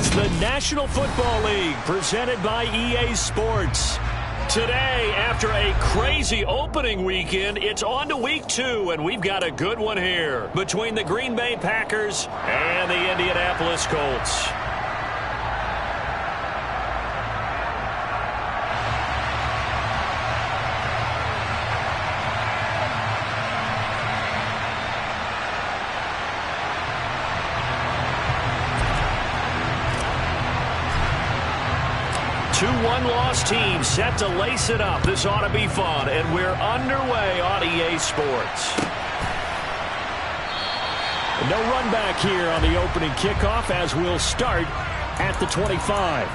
It's the National Football League presented by EA Sports. Today, after a crazy opening weekend, it's on to week 2, and we've got a good one here between the Green Bay Packers and the Indianapolis Colts. Two one-loss teams set to lace it up. This ought to be fun, and we're underway on EA Sports. No run back here on the opening kickoff as we'll start at the 25.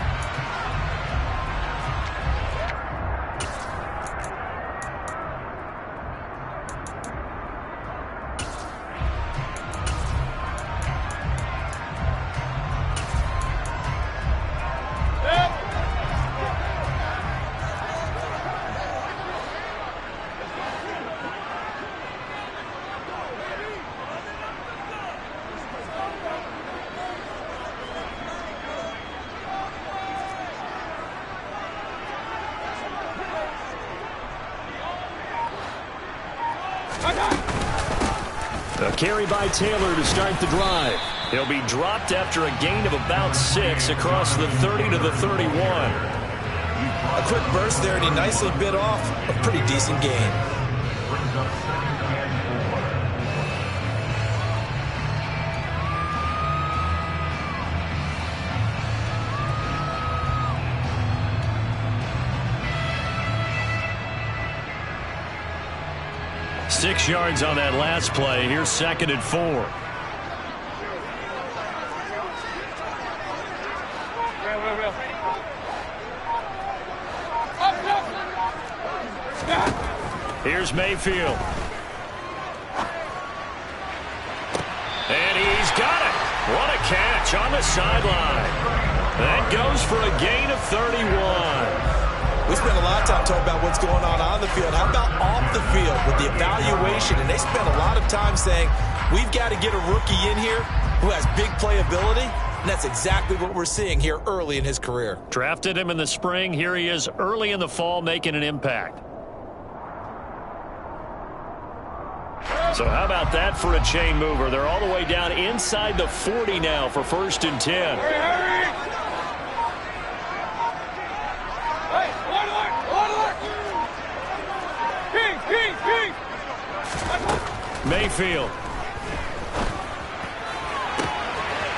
A carry by Taylor to start the drive. He'll be dropped after a gain of about 6 across the 30 to the 31. A quick burst there, and he nicely bit off a pretty decent gain. Six yards on that last play. Here's 2nd and 4. Here's Mayfield. And he's got it. What a catch on the sideline. That goes for a gain of 31. We spent a lot of time talking about what's going on the field. How about off the field with the evaluation? And they spent a lot of time saying, we've got to get a rookie in here who has big playability. And that's exactly what we're seeing here early in his career. Drafted him in the spring. Here he is early in the fall making an impact. So how about that for a chain mover? They're all the way down inside the 40 now for 1st and 10. Hurry! Mayfield.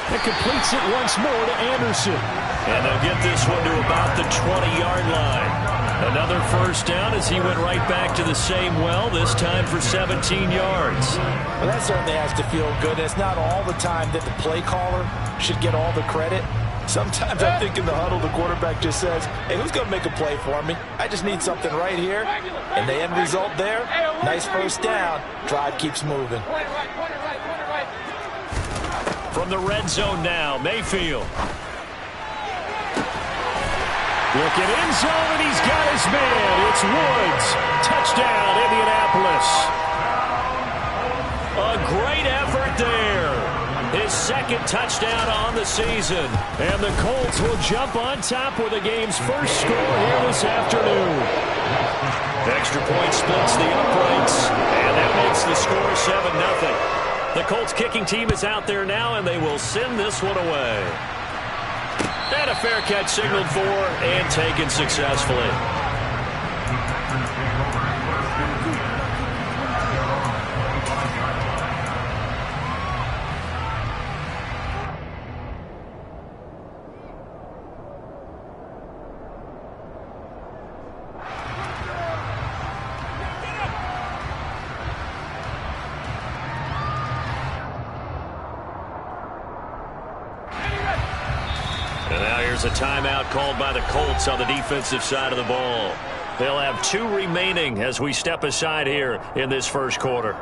It completes it once more to Anderson. And they'll get this one to about the 20-yard line. Another first down as he went right back to the same well, this time for 17 yards. Well, that certainly has to feel good. It's not all the time that the play caller should get all the credit. Sometimes I think in the huddle, the quarterback just says, hey, who's going to make a play for me? I just need something right here. And the end result there, nice first down. Drive keeps moving. From the red zone now, Mayfield. Look at end zone, and he's got his man. It's Woods. Touchdown, Indianapolis. A great effort there. His 2nd touchdown on the season. And the Colts will jump on top with the game's first score here this afternoon. Extra point splits the uprights, and that makes the score 7-0. The Colts kicking team is out there now, and they will send this one away. And a fair catch signaled for and taken successfully. And now here's a timeout called by the Colts on the defensive side of the ball. They'll have 2 remaining as we step aside here in this first quarter.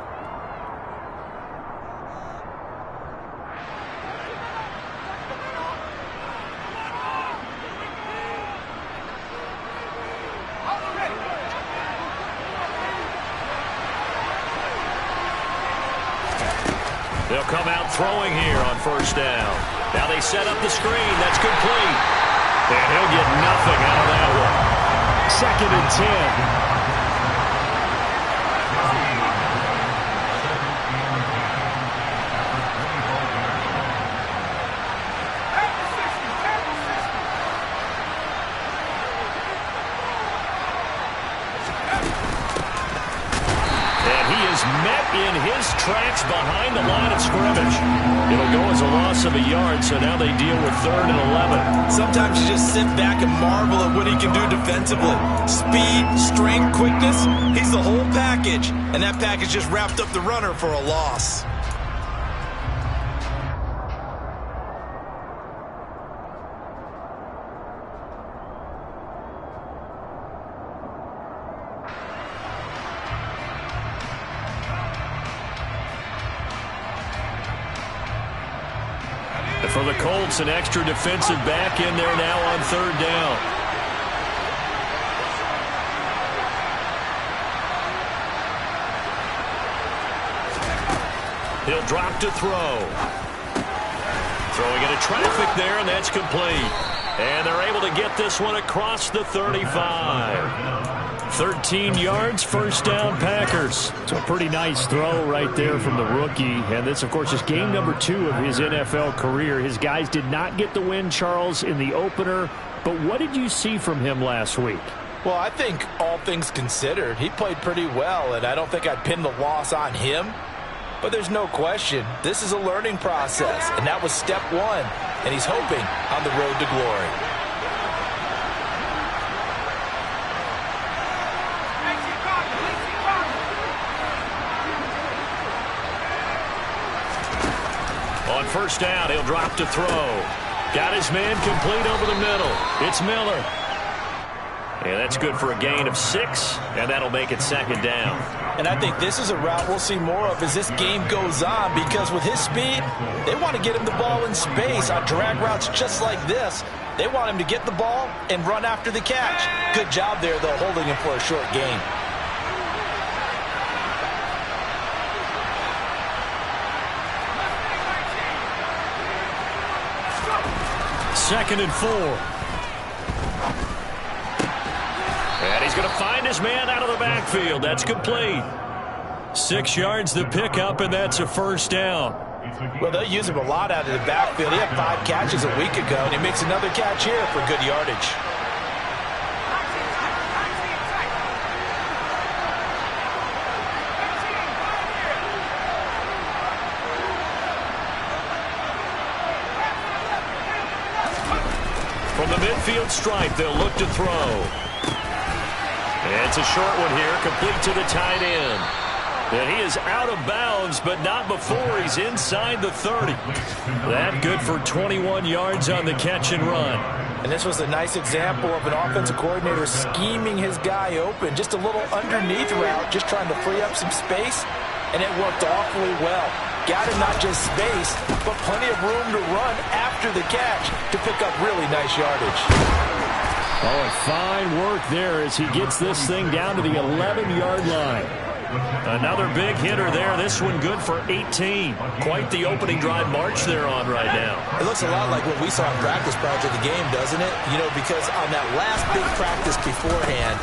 They'll come out throwing here on first down. Now they set up the screen. That's complete. And he'll get nothing out of that one. 2nd and 10. Met in his tracks behind the line of scrimmage. It'll go as a loss of a yard, so now they deal with 3rd and 11. Sometimes you just sit back and marvel at what he can do defensively. Speed, strength, quickness, he's the whole package. And that package just wrapped up the runner for a loss. For the Colts, an extra defensive back in there now on 3rd down. He'll drop to throw. Throwing into traffic there, and that's complete. And they're able to get this one across the 35. 13 yards, first down, Packers. So a pretty nice throw right there from the rookie. And this, of course, is game number 2 of his NFL career. His guys did not get the win, Charles, in the opener. But what did you see from him last week? Well, I think all things considered, he played pretty well, and I don't think I'd pin the loss on him. But there's no question, this is a learning process, and that was step 1. And he's hoping on the road to glory. On first down, he'll drop to throw. Got his man complete over the middle. It's Miller. And that's good for a gain of 6, and that'll make it 2nd down. And I think this is a route we'll see more of as this game goes on, because with his speed, they want to get him the ball in space on drag routes just like this. They want him to get the ball and run after the catch. Good job there, though, holding him for a short gain. Second and 4. And he's going to find his man out of the backfield. That's complete. 6 yards the pickup, and that's a first down. Well, they'll use him a lot out of the backfield. He had 5 catches a week ago, and he makes another catch here for good yardage. From the midfield stripe, they'll look to throw. And it's a short one here, complete to the tight end. And he is out of bounds, but not before he's inside the 30. That good for 21 yards on the catch and run. And this was a nice example of an offensive coordinator scheming his guy open. Just a little underneath route, just trying to free up some space, and it worked awfully well. Got him not just space, but plenty of room to run after the catch to pick up really nice yardage. Oh, and fine work there as he gets this thing down to the 11-yard line. Another big hitter there. This one good for 18. Quite the opening drive march they're on right now. It looks a lot like what we saw in practice prior to the game, doesn't it? You know, because on that last big practice beforehand,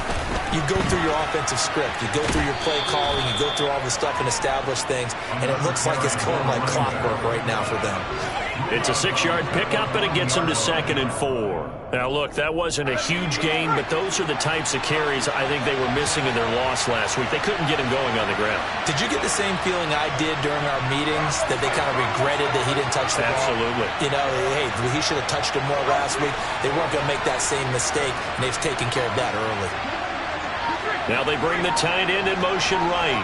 you go through your offensive script. You go through your play calling. You go through all the stuff and establish things. And it looks like it's going like clockwork right now for them. It's a 6-yard pickup, and it gets them to 2nd and 4. Now, look, that wasn't a huge gain, but those are the types of carries I think they were missing in their loss last week. They couldn't get him going on the ground. Did you get the same feeling I did during our meetings, that they kind of regretted that he didn't touch the ball? Absolutely. You know, hey, he should have touched him more last week. They weren't going to make that same mistake, and they've taken care of that early. Now they bring the tight end in motion right.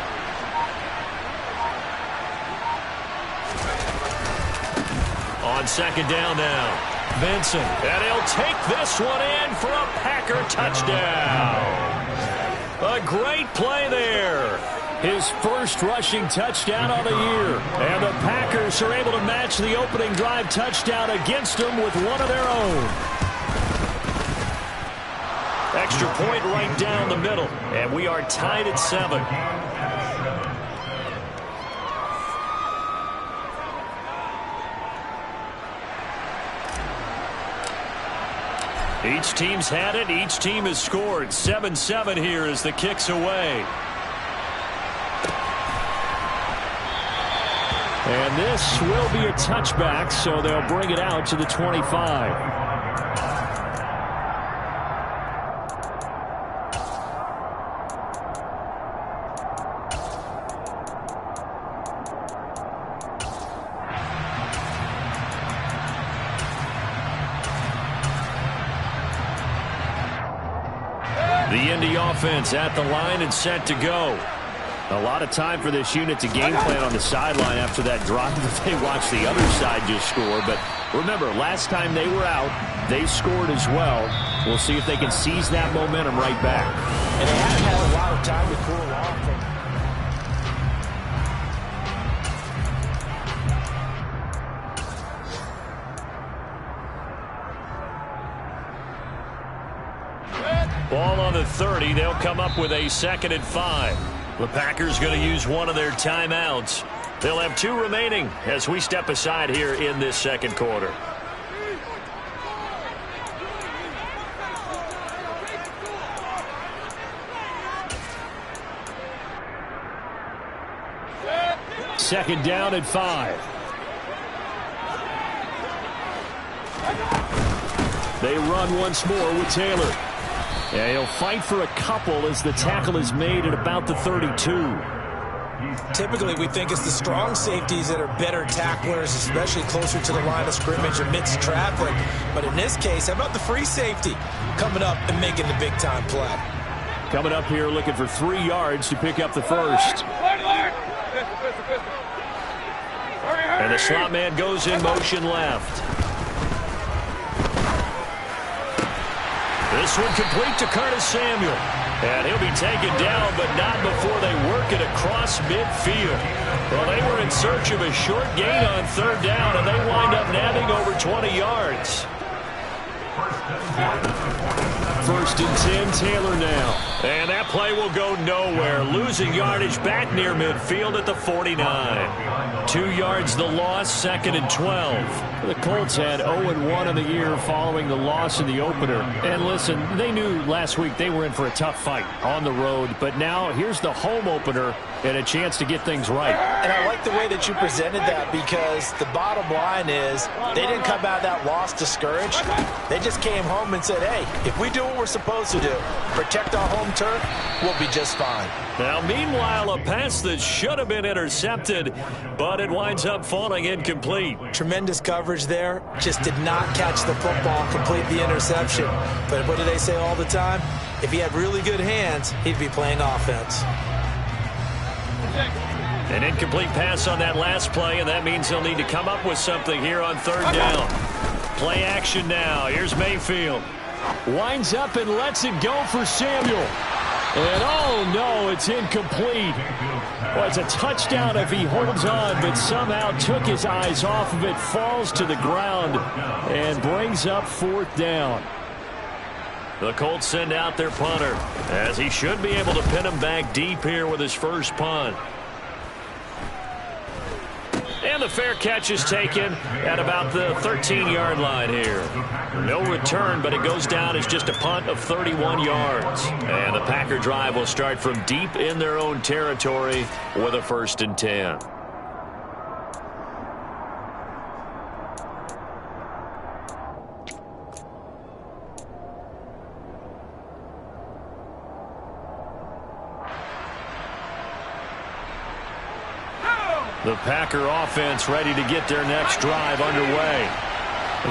On 2nd down now, Benson. And he'll take this one in for a Packer touchdown. A great play there. His first rushing touchdown of the year. And the Packers are able to match the opening drive touchdown against them with one of their own. Extra point right down the middle. And we are tied at 7. Each team's had it. Each team has scored. 7-7 here as the kick's away. And this will be a touchback, so they'll bring it out to the 25. The Indy offense at the line and set to go. A lot of time for this unit to game plan on the sideline after that drive that they watched the other side just score. But remember, last time they were out, they scored as well. We'll see if they can seize that momentum right back. And they haven't had a lot of time to cool off. Ball on the 30. They'll come up with a 2nd and 5. The Packers going to use one of their timeouts. They'll have 2 remaining as we step aside here in this second quarter. Second down and 5. They run once more with Taylor. Yeah, he'll fight for a couple as the tackle is made at about the 32. Typically, we think it's the strong safeties that are better tacklers, especially closer to the line of scrimmage amidst traffic. But in this case, how about the free safety coming up and making the big-time play? Coming up here looking for 3 yards to pick up the first. And the slot man goes in motion left. This one complete to Curtis Samuel. And he'll be taken down, but not before they work it across midfield. Well, they were in search of a short gain on 3rd down, and they wind up nabbing over 20 yards. 1st and 10, Taylor now. And that play will go nowhere. Losing yardage back near midfield at the 49. 2 yards the loss, 2nd and 12. The Colts had 0-1 in the year following the loss in the opener. And listen, they knew last week they were in for a tough fight on the road. But now here's the home opener and a chance to get things right. And I like the way that you presented that, because the bottom line is they didn't come out of that loss discouraged. They just came home and said, hey, if we do what we're supposed to do, protect our home turf, we'll be just fine. Now, meanwhile, a pass that should have been intercepted, but it winds up falling incomplete. Tremendous coverage there. Just did not catch the football, complete the interception. But what do they say all the time? If he had really good hands, he'd be playing offense. An incomplete pass on that last play, and that means they'll need to come up with something here on 3rd down. Play action now. Here's Mayfield. Winds up and lets it go for Samuel. And oh no, it's incomplete. Well, it's a touchdown if he holds on, but somehow took his eyes off of it, falls to the ground, and brings up 4th down. The Colts send out their punter, as he should be able to pin him back deep here with his first punt. And the fair catch is taken at about the 13-yard line here. No return, but it goes down as just a punt of 31 yards. And the Packer drive will start from deep in their own territory with a 1st and 10. The Packer offense ready to get their next drive underway.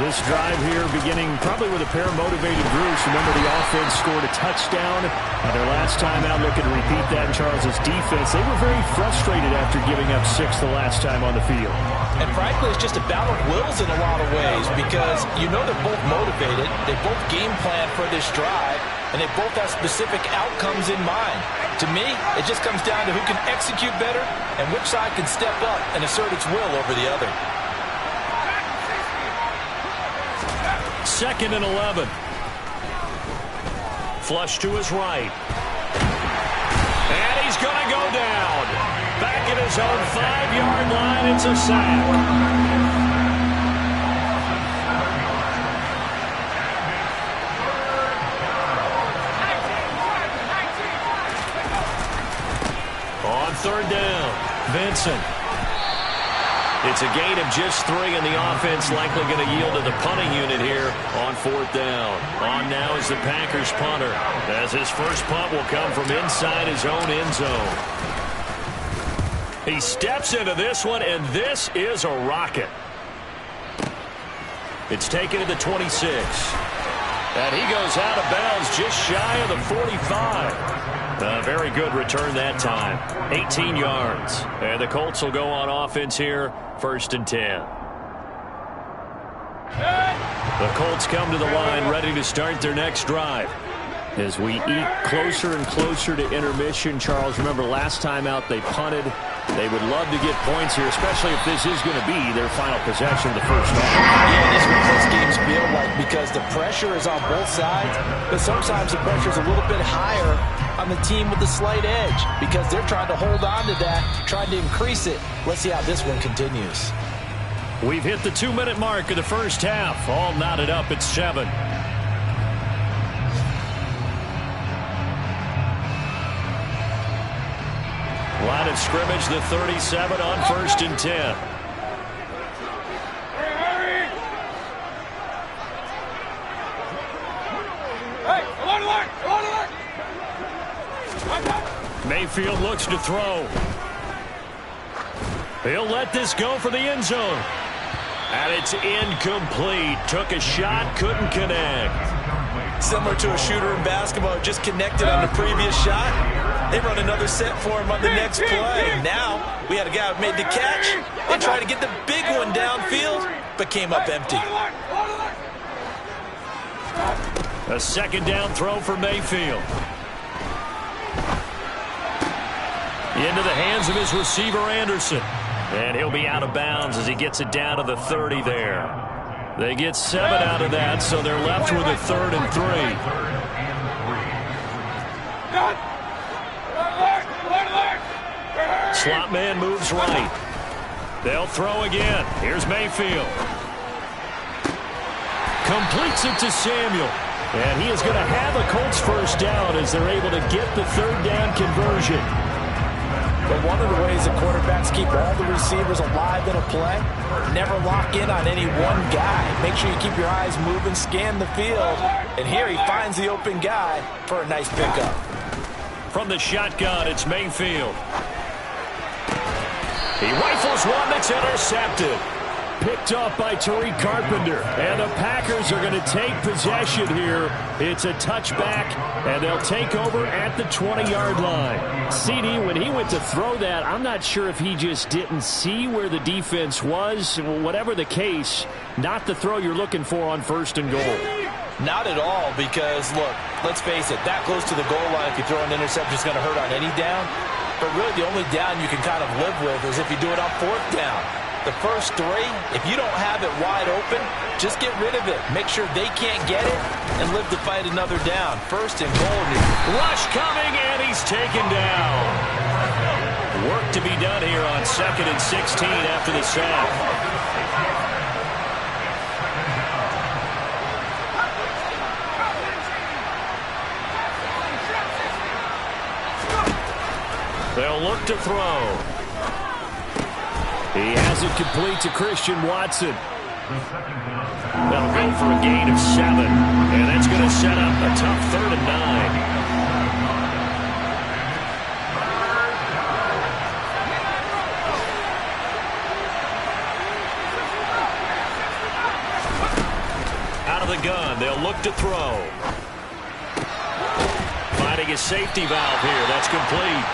This drive here beginning probably with a pair of motivated Bruce. Remember, the offense scored a touchdown on their last time out, looking to repeat that in Charles' defense. They were very frustrated after giving up 6 the last time on the field. And frankly, it's just a battle of wills in a lot of ways, because you know they're both motivated. They both game plan for this drive, and they both have specific outcomes in mind. To me, it just comes down to who can execute better and which side can step up and assert its will over the other. 2nd and 11. Flush to his right. And he's going to go down. Back at his own 5-yard line, it's a sack. third down. Vincent. It's a gain of just 3, and the offense likely going to yield to the punting unit here on fourth down. On now is the Packers punter, as his first punt will come from inside his own end zone. He steps into this one, and this is a rocket. It's taken to the 26. And he goes out of bounds just shy of the 45. A very good return that time. 18 yards. And the Colts will go on offense here, 1st and 10. The Colts come to the line ready to start their next drive. As we eat closer and closer to intermission, Charles, remember last time out they punted. They would love to get points here, especially if this is going to be their final possession of the first half. Yeah, this is what those games feel like, because the pressure is on both sides, but sometimes the pressure is a little bit higher on the team with the slight edge, because they're trying to hold on to that, trying to increase it. Let's see how this one continues. We've hit the 2-minute mark of the first half. All knotted up at 7. Line of scrimmage, the 37 on 1st and 10. Mayfield looks to throw. He'll let this go for the end zone. And it's incomplete. Took a shot, couldn't connect. Similar to a shooter in basketball, just connected on the previous shot. They run another set for him on the next play. Now, we had a guy who made the catch and tried to get the big one downfield, but came up empty. A second down throw for Mayfield. Into the hands of his receiver, Anderson. And he'll be out of bounds as he gets it down to the 30 there. They get 7 out of that, so they're left with a 3rd and 3. Slot man moves right. They'll throw again. Here's Mayfield. Completes it to Samuel. And he is going to have a Colts first down as they're able to get the 3rd down conversion. But one of the ways the quarterbacks keep all the receivers alive in a play, never lock in on any one guy. Make sure you keep your eyes moving, scan the field. And here he finds the open guy for a nice pickup. From the shotgun, it's Mayfield. He rifles one that's intercepted. Picked off by Tariq Carpenter. And the Packers are going to take possession here. It's a touchback, and they'll take over at the 20-yard line. CD, when he went to throw that, I'm not sure if he just didn't see where the defense was. Whatever the case, not the throw you're looking for on 1st and goal. Not at all, because, look, let's face it, that close to the goal line, if you throw an interception, it's going to hurt on any down. But really, the only down you can kind of live with is if you do it on 4th down. The first 3, if you don't have it wide open, just get rid of it. Make sure they can't get it and live to fight another down. 1st and goal. Rush coming, and he's taken down. Work to be done here on 2nd and 16 after the sack. They'll look to throw. He has it complete to Christian Watson. They'll go for a gain of 7. And that's going to set up a tough 3rd and 9. Out of the gun, they'll look to throw. Finding a safety valve here. That's complete.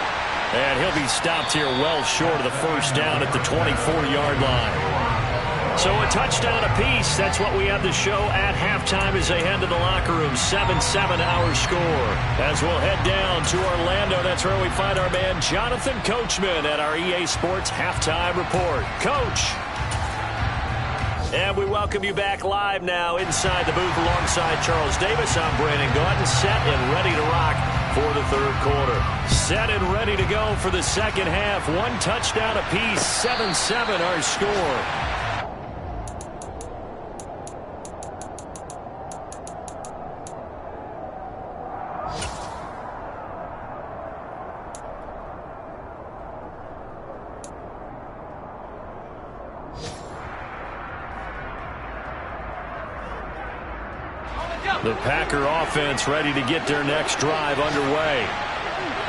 And he'll be stopped here well short of the first down at the 24-yard line. So a touchdown apiece. That's what we have to show at halftime as they head to the locker room. 7-7 our score. As we'll head down to Orlando, that's where we find our man Jonathan Coachman at our EA Sports Halftime Report. Coach. And we welcome you back live now inside the booth alongside Charles Davis. I'm Brandon Gaudin, set and ready to rock for the 3rd quarter. Set and ready to go for the 2nd half. 1 touchdown apiece, 7-7 our score. The Packer offense ready to get their next drive underway.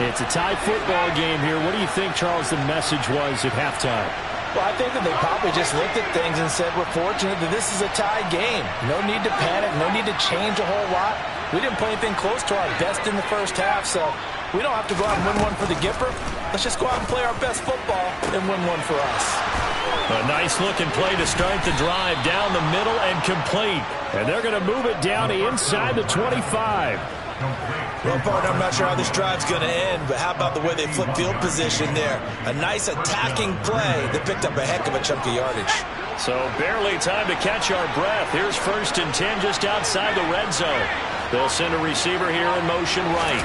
It's a tie football game here. What do you think, Charles, the message was at halftime? Well, I think that they probably just looked at things and said, we're fortunate that this is a tie game. No need to panic, no need to change a whole lot. We didn't play anything close to our best in the first half, so we don't have to go out and win one for the Gipper. Let's just go out and play our best football and win one for us. A nice-looking play to start the drive down the middle and complete. And they're going to move it down inside the 25. Well, partner, I'm not sure how this drive's going to end, but how about the way they flip field position there? A nice attacking play that picked up a heck of a chunk of yardage. So barely time to catch our breath. Here's 1st and 10 just outside the red zone. They'll send a receiver here in motion right.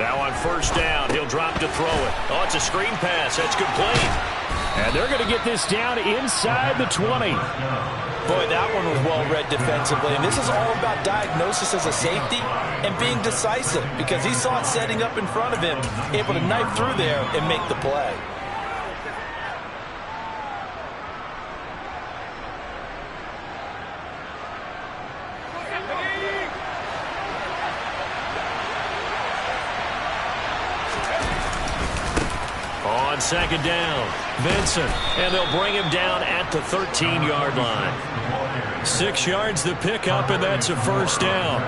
Now on 1st down, he'll drop to throw it. Oh, it's a screen pass. That's complete. And they're going to get this down inside the 20. Boy, that one was well read defensively. And this is all about diagnosis as a safety and being decisive because he saw it setting up in front of him, able to knife through there and make the play. On 2nd down, Vincent, and they'll bring him down at the 13-yard line. 6 yards the pickup, and that's a 1st down.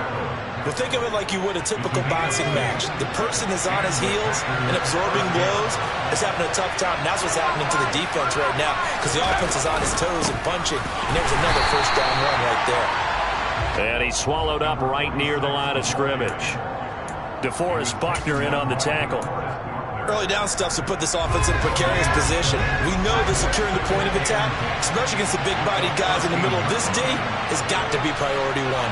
Well, think of it like you would a typical boxing match. The person is on his heels and absorbing blows is having a tough time. And that's what's happening to the defense right now because the offense is on his toes and punching. And there's another 1st down run right there. And he's swallowed up right near the line of scrimmage. DeForest Buckner in on the tackle. Early down stuff to put this offense in a precarious position. We know that securing the point of attack, especially against the big-bodied guys in the middle of this D, has got to be priority one.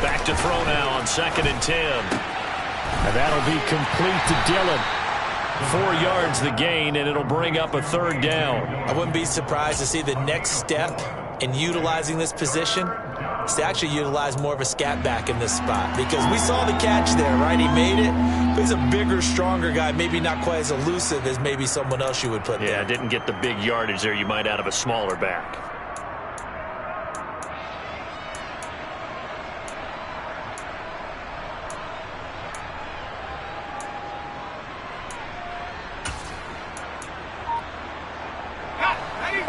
Back to throw now on 2nd and 10. And that'll be complete to Dillon. 4 yards the gain, and it'll bring up a 3rd down. I wouldn't be surprised to see the next step in utilizing this position is to actually utilize more of a scat back in this spot because we saw the catch there, right? He made it, but he's a bigger, stronger guy, maybe not quite as elusive as maybe someone else you would put there. Yeah, didn't get the big yardage there you might out of a smaller back.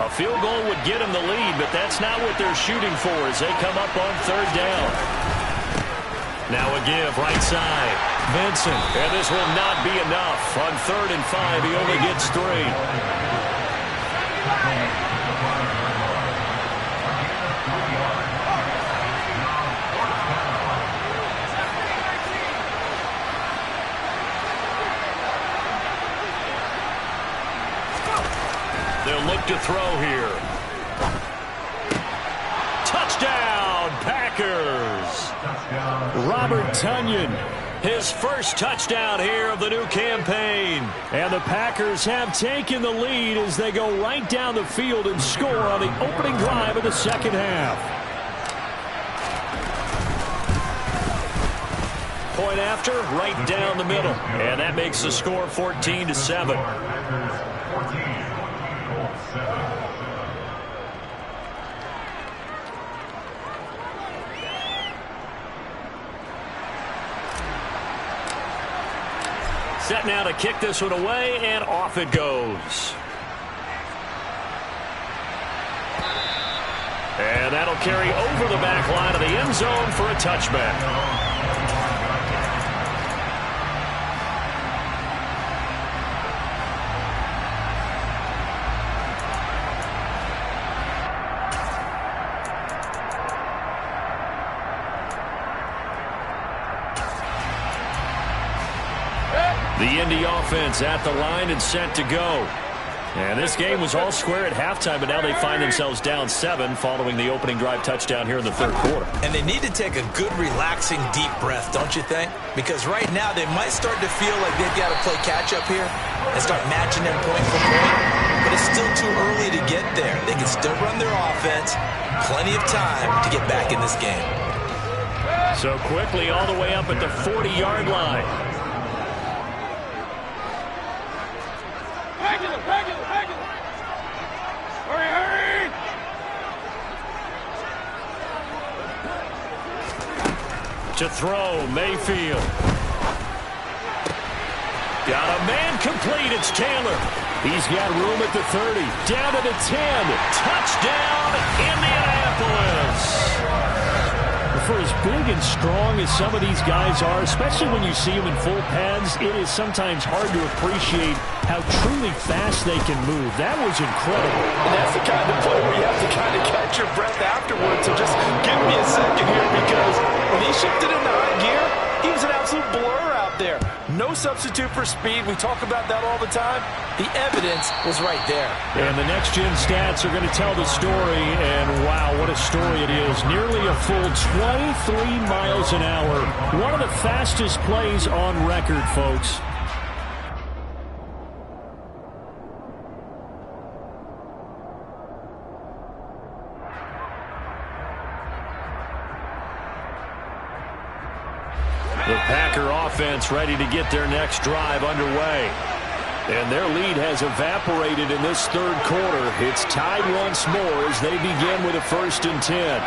A field goal would get him the lead, but that's not what they're shooting for as they come up on 3rd down. Now a give, right side. Vincent, and this will not be enough. On 3rd and 5, he only gets 3. They'll look to throw here. Touchdown, Packers. Robert Tonyan. His 1st touchdown here of the new campaign. And the Packers have taken the lead as they go right down the field and score on the opening drive of the 2nd half. Point after, right down the middle. And that makes the score 14-7. Set now to kick this one away, and off it goes. And that'll carry over the back line of the end zone for a touchback. The Indy offense at the line and set to go. And this game was all square at halftime, but now they find themselves down 7 following the opening drive touchdown here in the 3rd quarter. And they need to take a good, relaxing, deep breath, don't you think? Because right now they might start to feel like they've got to play catch-up here and start matching them point for point. But it's still too early to get there. They can still run their offense. Plenty of time to get back in this game. So quickly all the way up at the 40-yard line. To throw, Mayfield. Got a man complete. It's Taylor. He's got room at the 30. Down to the 10. Touchdown, Indianapolis. For as big and strong as some of these guys are, especially when you see them in full pads, it is sometimes hard to appreciate how truly fast they can move. That was incredible. And that's the kind of play where you have to kind of catch your breath afterwards. So just give me a second here, because when he shifted into high gear, he was an absolute blur out there. No substitute for speed. We talk about that all the time. The evidence was right there. And the next-gen stats are going to tell the story, and wow, what a story it is. Nearly a full 23 miles an hour. One of the fastest plays on record, folks. The Packer offense ready to get their next drive underway. And their lead has evaporated in this third quarter. It's tied once more as they begin with a 1st and 10.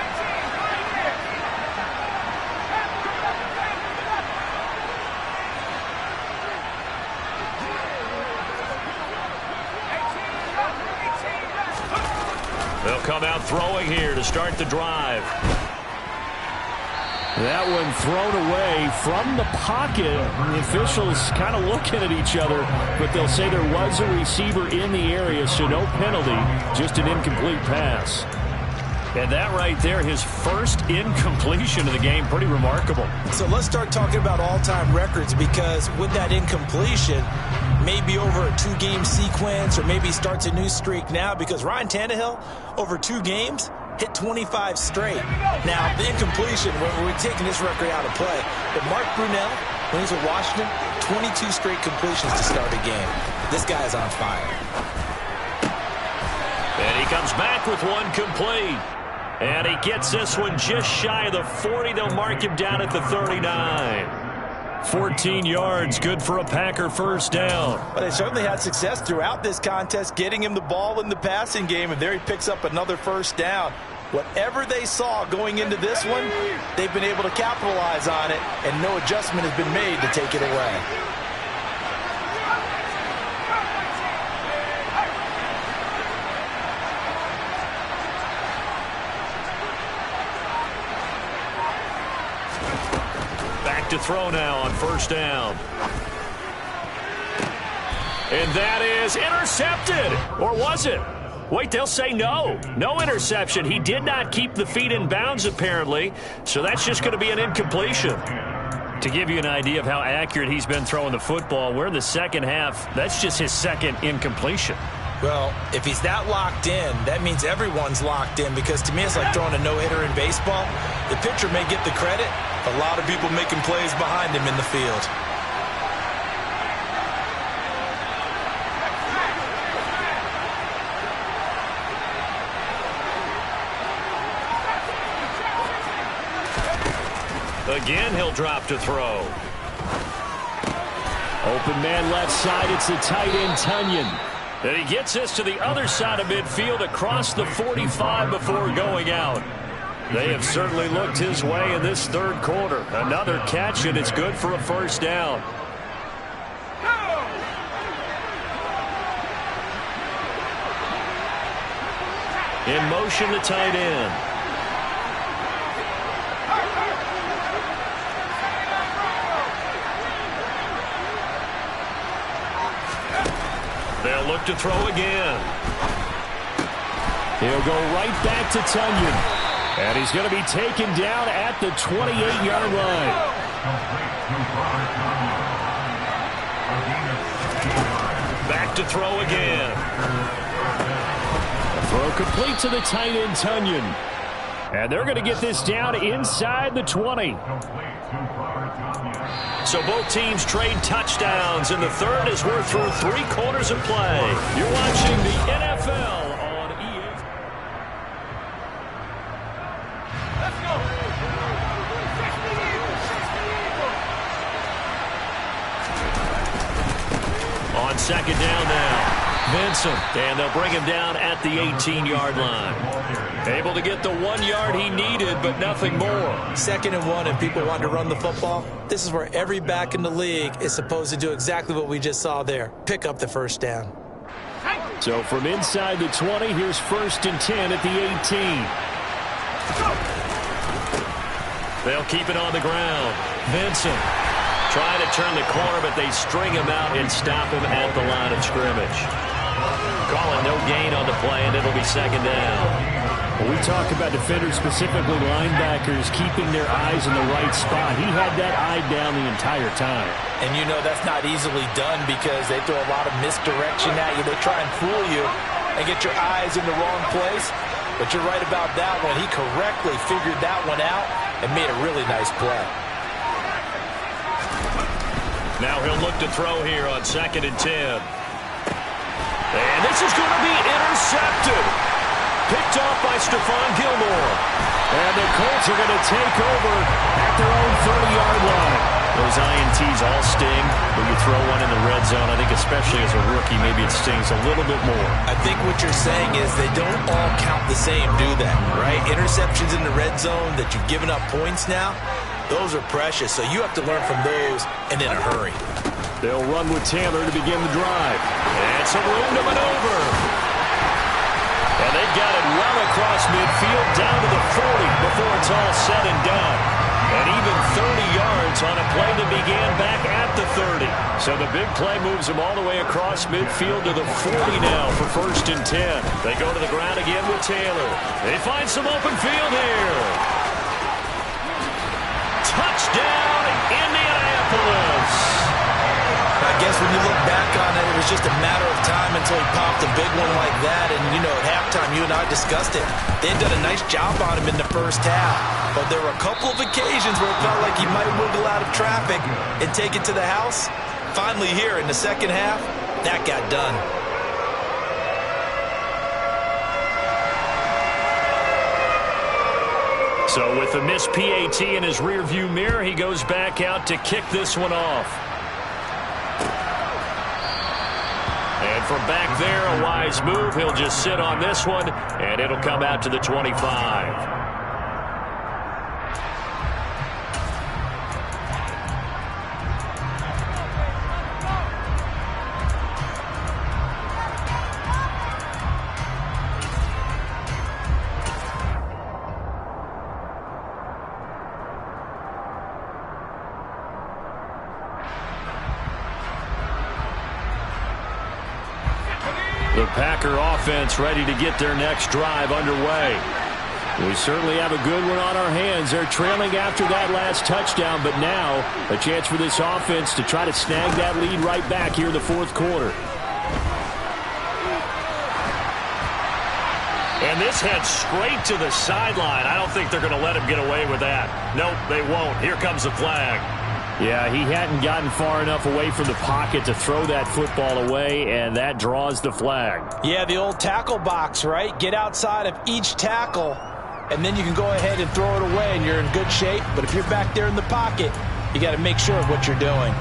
They'll come out throwing here to start the drive. That one thrown away from the pocket. The officials kind of looking at each other, but they'll say there was a receiver in the area, so no penalty, just an incomplete pass. And that right there, his first incompletion of the game, pretty remarkable. So let's start talking about all-time records, because with that incompletion, maybe over a 2-game sequence, or maybe starts a new streak now, because Ryan Tannehill, over 2 games, hit 25 straight. Now, the incompletion, we're taking this record out of play. But Mark Brunell, when he's with Washington, 22 straight completions to start a game. This guy is on fire. And he comes back with one complete. And he gets this one just shy of the 40. They'll mark him down at the 39. 14 yards, good for a Packer first down. But they certainly had success throughout this contest, getting him the ball in the passing game, and there he picks up another first down. Whatever they saw going into this one, they've been able to capitalize on it, and no adjustment has been made to take it away. To throw now on first down. And that is intercepted. Or was it? Wait, they'll say no. No interception. He did not keep the feet in bounds, apparently. So that's just going to be an incompletion. To give you an idea of how accurate he's been throwing the football, we're in the second half. That's just his second incompletion. Well, if he's that locked in, that means everyone's locked in, because to me it's like throwing a no-hitter in baseball. The pitcher may get the credit, a lot of people making plays behind him in the field. Again, he'll drop to throw. Open man left side, it's the tight end Tunyon. And he gets this to the other side of midfield across the 45 before going out. They have certainly looked his way in this third quarter. Another catch, and it's good for a first down. In motion, the tight end. They'll look to throw again. He'll go right back to Tunyon. And he's going to be taken down at the 28-yard line. Back to throw again. A throw complete to the tight end, Tunyon. And they're going to get this down inside the 20. So both teams trade touchdowns in the third as we're through 3 quarters of play. You're watching the NFL on EA. Let's go. On second down now. Vincent, and they'll bring him down at the 18-yard line. Able to get the 1 yard he needed, but nothing more. 2nd and 1, and people want to run the football. This is where every back in the league is supposed to do exactly what we just saw there. Pick up the first down. So from inside the 20, here's 1st and 10 at the 18. They'll keep it on the ground. Vincent trying to turn the corner, but they string him out and stop him at the line of scrimmage. Calling no gain on the play, and it'll be 2nd down. When we talk about defenders, specifically linebackers, keeping their eyes in the right spot, he had that eye down the entire time. And you know that's not easily done because they throw a lot of misdirection at you. They try and fool you and get your eyes in the wrong place. But you're right about that one. He correctly figured that one out and made a really nice play. Now he'll look to throw here on 2nd and 10. And this is going to be intercepted. Picked off by Stephon Gilmore. And the Colts are going to take over at their own 30-yard line. Those INTs all sting when you throw one in the red zone. I think especially as a rookie, maybe it stings a little bit more. I think what you're saying is they don't all count the same, do they? Right? Interceptions in the red zone that you've given up points now, those are precious. So you have to learn from those and in a hurry. They'll run with Taylor to begin the drive. And some room to maneuver. And they've got it well across midfield down to the 40 before it's all said and done. And even 30 yards on a play that began back at the 30. So the big play moves them all the way across midfield to the 40 now for 1st and 10. They go to the ground again with Taylor. They find some open field here. Touchdown, Indianapolis. I guess when you look back on it, it was just a matter of time until he popped a big one like that. And, you know, at halftime, you and I discussed it. They had done a nice job on him in the first half. But there were a couple of occasions where it felt like he might wiggle out of traffic and take it to the house. Finally here in the second half, that got done. So with the missed PAT in his rearview mirror, he goes back out to kick this one off. And from back there, a wise move. He'll just sit on this one, and it'll come out to the 25. The Packer offense ready to get their next drive underway. We certainly have a good one on our hands. They're trailing after that last touchdown, but now a chance for this offense to try to snag that lead right back here in the 4th quarter. And this heads straight to the sideline. I don't think they're going to let him get away with that. Nope, they won't. Here comes the flag. Yeah, he hadn't gotten far enough away from the pocket to throw that football away, and that draws the flag. Yeah, the old tackle box, right? Get outside of each tackle, and then you can go ahead and throw it away, and you're in good shape. But if you're back there in the pocket, you got to make sure of what you're doing.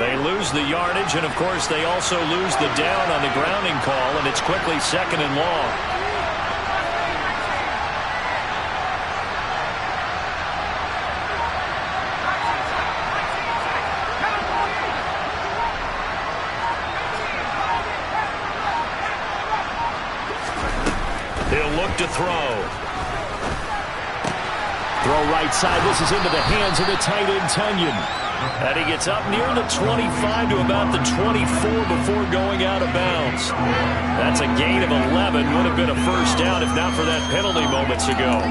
They lose the yardage, and, of course, they also lose the down on the grounding call, and it's quickly 2nd and long. He'll look to throw. Throw right side. This is into the hands of the tight end, Tunyon. And he gets up near the 25 to about the 24 before going out of bounds. That's a gain of 11. Would have been a first down if not for that penalty moments ago.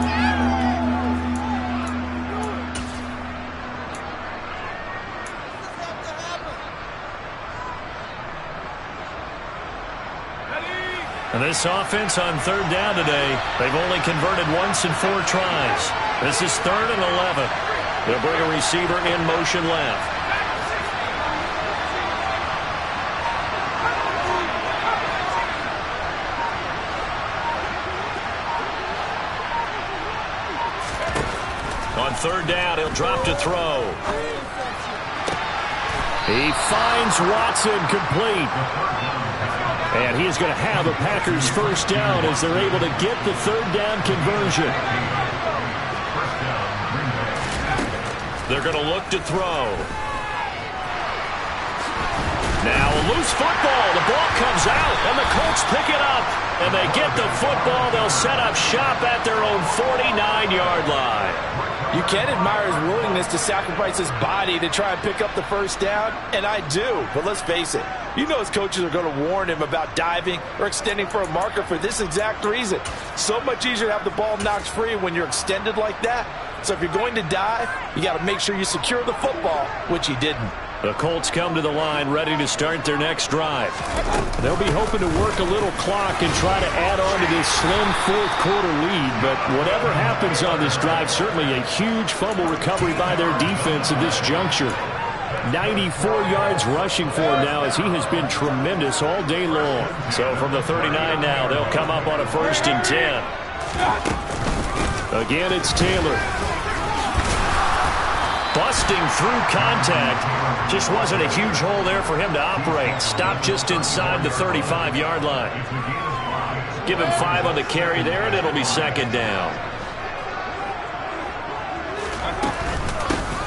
And this offense on 3rd down today, they've only converted once in 4 tries. This is 3rd and 11. They'll bring a receiver in motion left. On 3rd down, he'll drop to throw. He finds Watson complete. And he is going to have a Packers first down as they're able to get the third down conversion. They're going to look to throw. Now a loose football. The ball comes out, and the Colts pick it up. And they get the football. They'll set up shop at their own 49-yard line. You can admire his willingness to sacrifice his body to try and pick up the first down, and I do. But let's face it, you know his coaches are going to warn him about diving or extending for a marker for this exact reason. So much easier to have the ball knocked free when you're extended like that. So if you're going to dive, you got to make sure you secure the football, which he didn't. The Colts come to the line ready to start their next drive. They'll be hoping to work a little clock and try to add on to this slim fourth-quarter lead. But whatever happens on this drive, certainly a huge fumble recovery by their defense at this juncture. 94 yards rushing for him now as he has been tremendous all day long. So from the 39 now, they'll come up on a 1st and 10. Again, it's Taylor. Busting through contact. Just wasn't a huge hole there for him to operate. Stopped just inside the 35-yard line. Give him 5 on the carry there, and it'll be 2nd down.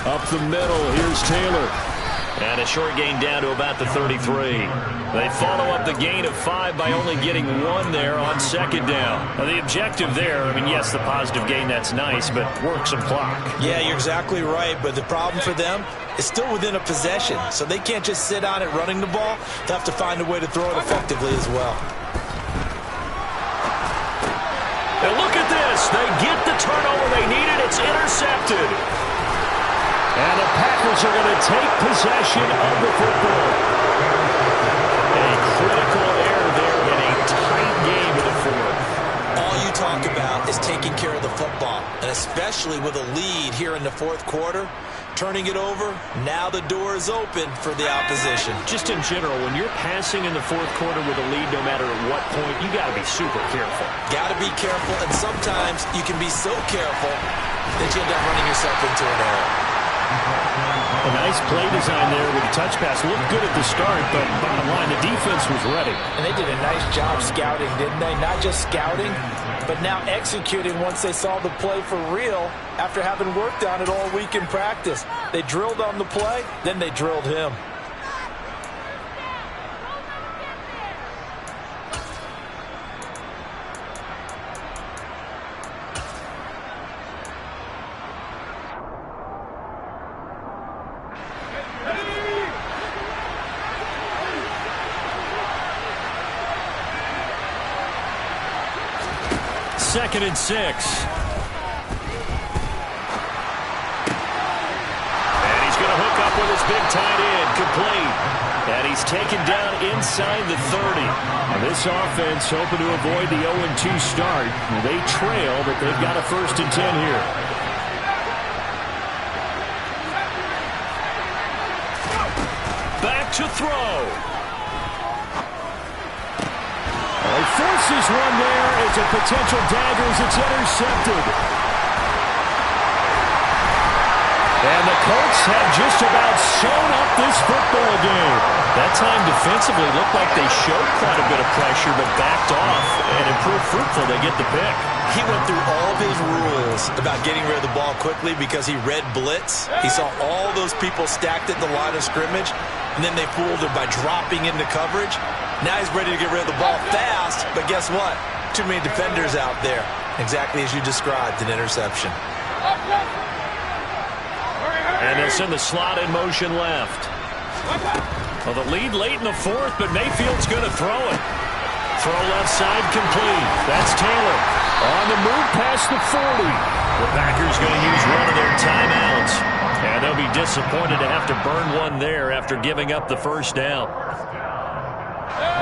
Up the middle, here's Taylor. And a short gain down to about the 33. They follow up the gain of 5 by only getting 1 there on 2nd down. Now the objective there, I mean, yes, the positive gain, that's nice, but work some clock. Yeah, you're exactly right, but the problem for them is still within a possession, so they can't just sit on it running the ball. They have to find a way to throw it effectively as well. And look at this. They get the turnover they needed. It's intercepted. And the Packers are going to take possession of the football. A critical error there in a tight game in the fourth. All you talk about is taking care of the football, and especially with a lead here in the fourth quarter. Turning it over, now the door is open for the opposition. Just in general, when you're passing in the fourth quarter with a lead, no matter at what point, you got to be super careful. Got to be careful, and sometimes you can be so careful that you end up running yourself into an error. A nice play design there with a touch pass. Looked good at the start, but bottom line, the defense was ready. And they did a nice job scouting, didn't they? Not just scouting, but now executing once they saw the play for real after having worked on it all week in practice. They drilled on the play, then they drilled him. Second and 6. And he's going to hook up with his big tight end, complete. And he's taken down inside the 30. And this offense hoping to avoid the 0-2 start. They trail, but they've got a 1st and 10 here. Back to throw. He forces one there as a potential dagger as it's intercepted. And the Colts have just about sewn up this football game. That time defensively looked like they showed quite a bit of pressure but backed off and improved fruitful. They get the pick. He went through all of his rules about getting rid of the ball quickly because he read blitz. He saw all those people stacked at the line of scrimmage, and then they fooled him by dropping into coverage. Now he's ready to get rid of the ball fast, but guess what? Too many defenders out there. Exactly as you described, an interception. And they'll send the slot in motion left. Well, the lead late in the fourth, but Mayfield's going to throw it. Throw left side complete. That's Taylor. On the move past the 40. The Packers going to use one of their timeouts. And they'll be disappointed to have to burn one there after giving up the first down.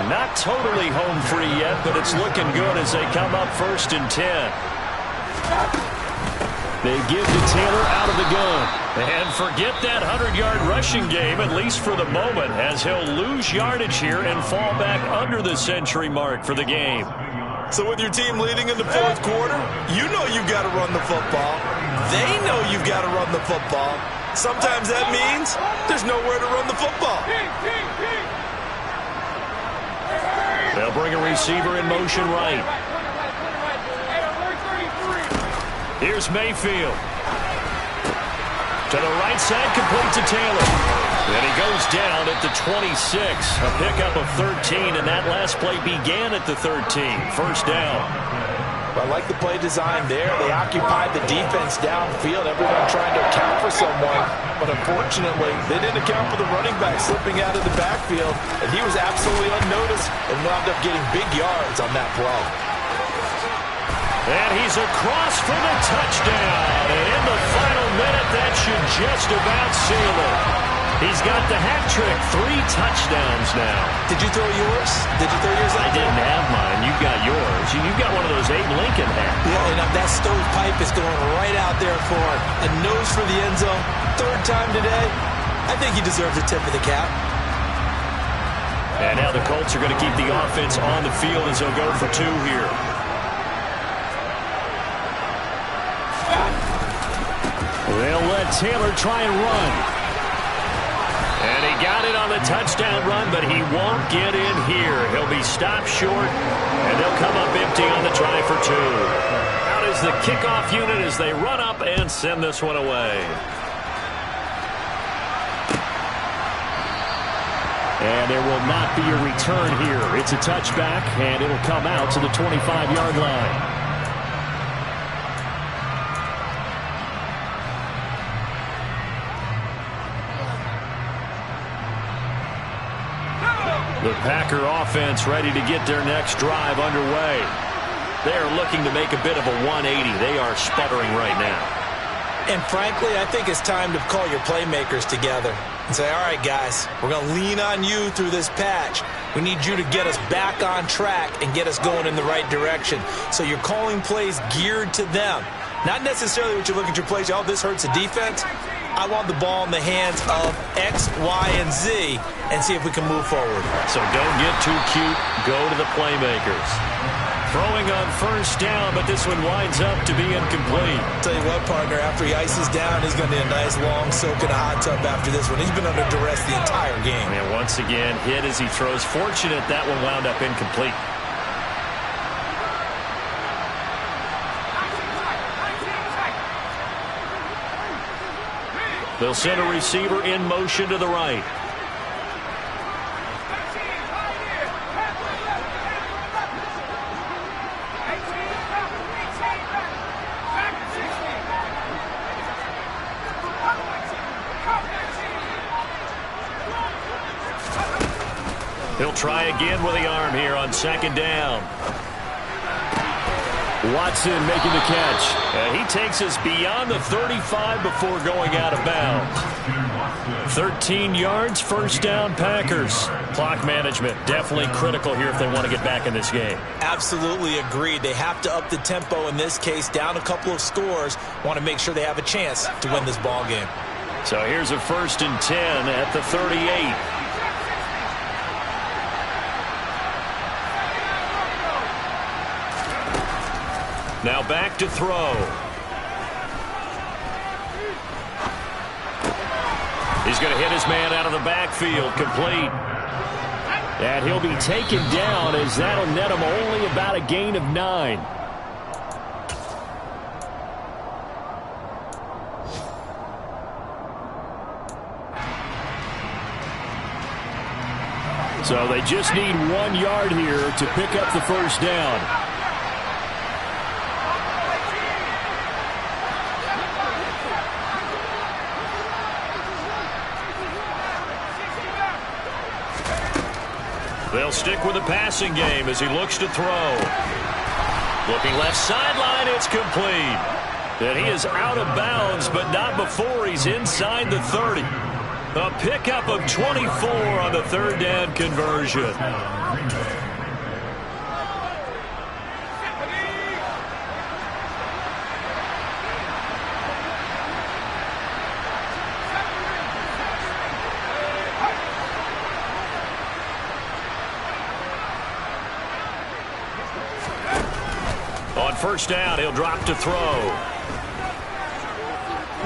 Not totally home free yet, but it's looking good as they come up 1st and 10. They give to Taylor out of the gun. And forget that 100-yard rushing game, at least for the moment, as he'll lose yardage here and fall back under the century mark for the game. So with your team leading in the fourth quarter, you know you've got to run the football. They know you've got to run the football. Sometimes that means there's nowhere to run the football. They'll bring a receiver in motion right. Here's Mayfield. To the right side, complete to Taylor. And he goes down at the 26. A pickup of 13, and that last play began at the 13. First down. I like the play design there. They occupied the defense downfield, everyone trying to account for someone. But unfortunately, they didn't account for the running back slipping out of the backfield, and he was absolutely unnoticed and wound up getting big yards on that play. And he's across for the touchdown. And in the final minute, that should just about seal it. He's got the hat trick, 3 touchdowns now. Did you throw yours? Did you throw yours out? I didn't have mine. You've got yours. You've got one of those Abe Lincoln hats. Yeah, and that stovepipe is going right out there for a nose for the end zone. 3rd time today. I think he deserves a tip of the cap. And now the Colts are going to keep the offense on the field as they'll go for 2 here. They'll let Taylor try and run. And he got it on the touchdown run, but he won't get in here. He'll be stopped short, and they'll come up empty on the try for 2. Out is the kickoff unit as they run up and send this one away. And there will not be a return here. It's a touchback, and it'll come out to the 25-yard line. The Packer offense ready to get their next drive underway. They are looking to make a bit of a 180. They are sputtering right now. And frankly, I think it's time to call your playmakers together and say, all right, guys, we're going to lean on you through this patch. We need you to get us back on track and get us going in the right direction. So you're calling plays geared to them. Not necessarily what you look at your plays, oh, this hurts the defense. I want the ball in the hands of X, Y, and Z and see if we can move forward. So don't get too cute. Go to the playmakers. Throwing on first down, but this one winds up to be incomplete. Tell you what, partner, after he ices down, he's going to need a nice long soak in a hot tub after this one. He's been under duress the entire game. And once again, hit as he throws. Fortunate that one wound up incomplete. They'll send a receiver in motion to the right. He'll try again with the arm here on 2nd down. Watson making the catch. And he takes us beyond the 35 before going out of bounds. 13 yards, first down, Packers. Clock management definitely critical here if they want to get back in this game. Absolutely agreed. They have to up the tempo in this case, down a couple of scores. Want to make sure they have a chance to win this ball game. So here's a 1st and 10 at the 38. Now back to throw. He's going to hit his man out of the backfield, complete. And he'll be taken down as that'll net him only about a gain of 9. So they just need 1 yard here to pick up the first down. They'll stick with the passing game as he looks to throw. Looking left sideline, it's complete. And he is out of bounds, but not before he's inside the 30. A pickup of 24 on the 3rd down conversion. On first down, he'll drop to throw.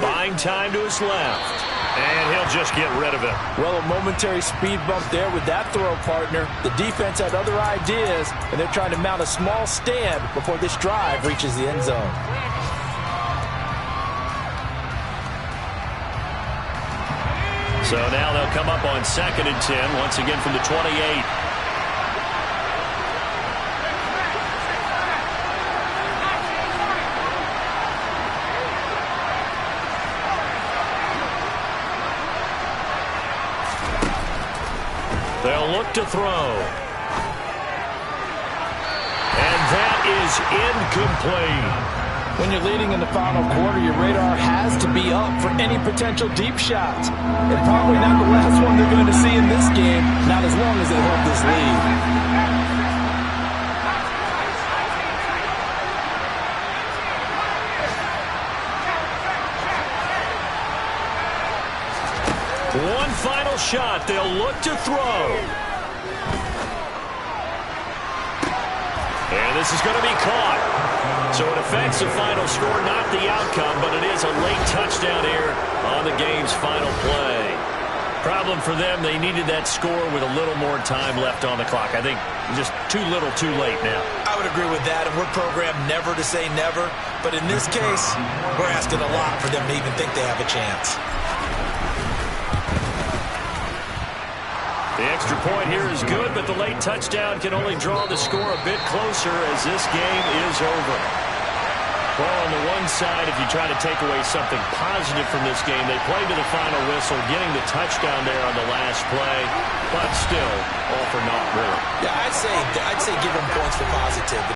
Buying time to his left. And he'll just get rid of it. Well, a momentary speed bump there with that throw, partner. The defense had other ideas, and they're trying to mount a small stand before this drive reaches the end zone. So now they'll come up on 2nd and 10, once again from the 28. They'll look to throw. And that is incomplete. When you're leading in the final quarter, your radar has to be up for any potential deep shots. And probably not the last one they're going to see in this game, not as long as they hold this lead. One final shot. They'll look to throw. And this is going to be caught. So it affects the final score, not the outcome, but it is a late touchdown here on the game's final play. Problem for them, they needed that score with a little more time left on the clock. I think just too little, too late now. I would agree with that, and we're programmed never to say never. But in this case, we're asking a lot for them to even think they have a chance. The extra point here is good, but the late touchdown can only draw the score a bit closer as this game is over. Well, on the one side, if you try to take away something positive from this game, they played to the final whistle, getting the touchdown there on the last play, but still, all for naught, really. Yeah, I'd say give them points for positive.